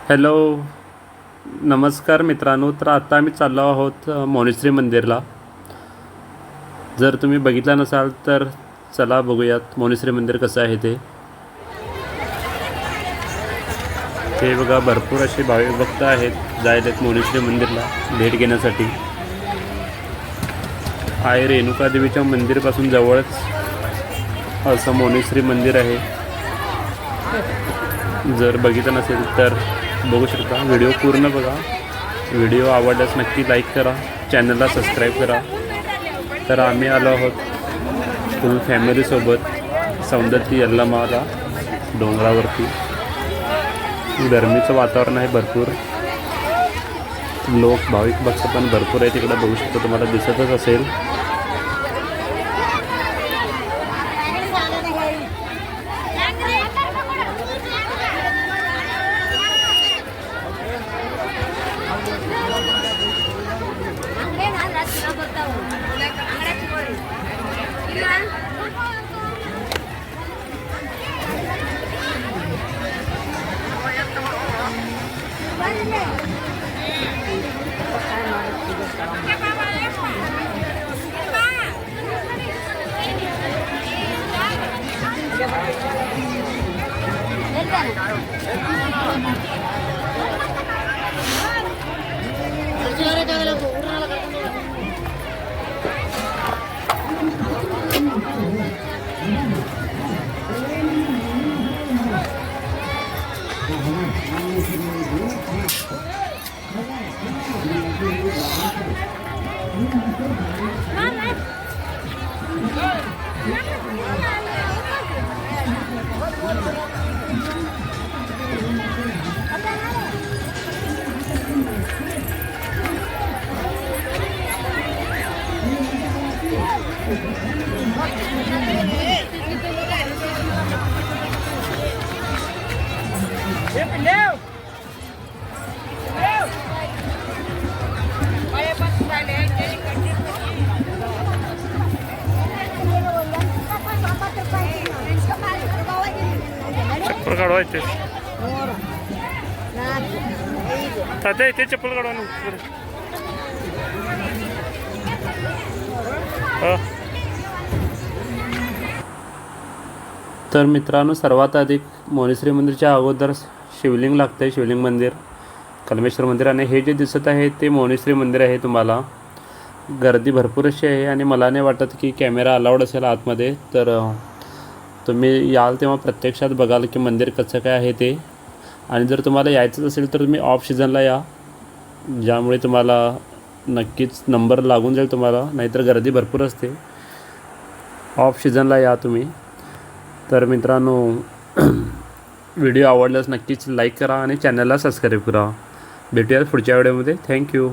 Hello, नमस्कार मित्रांनो. तर आता आम्ही चाललो आहोत मोनेश्री मंदिरला. जर तुम्ही बघितलं नसाल तर चला बघूयात मोनेश्री मंदिर कसं आहे ते बघा. भरपूर असे भाविक भक्त आहेत जायलेत मोनेश्री मंदिरला भेट घेण्यासाठी. आई रेणुका देवीच्या मंदिरापासून जवळच असं मोनेश्री मंदिर आहे. जर बघितलं नसेल तर बघू शकता. व्हिडिओ पूर्ण बघा. व्हिडिओ आवडल्यास नक्की लाईक करा, चॅनलला सबस्क्राईब करा. तर आम्ही आलो आहोत फुल फॅमिलीसोबत सौंदत्ती यल्लमाला डोंगरावरती. गरमीचं वातावरण आहे, भरपूर लोक भाविक भक्त पण भरपूर आहे तिकडे. बघू शकता, तुम्हाला दिसतच असेल. चप्पल काढवायचे तात्या, इथे चप्पल काढवा ना. तर मित्रांनो, सर्वात अधिक मोनेश्री मंदिरच्या अगोदर शिवलिंग लागतं. शिवलिंग मंदिर, कलमेश्वर मंदिर. आणि हे जे दिसत आहे ते मोनेश्री मंदिर आहे. तुम्हाला गर्दी भरपूर अशी आहे आणि मला नाही वाटत की कॅमेरा अलाउड असेल आतमध्ये. तर तुम्ही याल तेव्हा प्रत्यक्षात बघाल की मंदिर कसं काय आहे ते. आणि जर तुम्हाला यायचं असेल तर तुम्ही ऑफ सीझनला या, ज्यामुळे तुम्हाला नक्कीच नंबर लागून जाईल तुम्हाला. नाहीतर गर्दी भरपूर असते. ऑफ सीझनला या तुम्ही. तर मित्रांनो, व्हिडिओ आवडल्यास नक्कीच लाईक करा आणि चॅनलला सबस्क्राईब करा. भेटूयात पुढच्या व्हिडिओमध्ये. थँक्यू.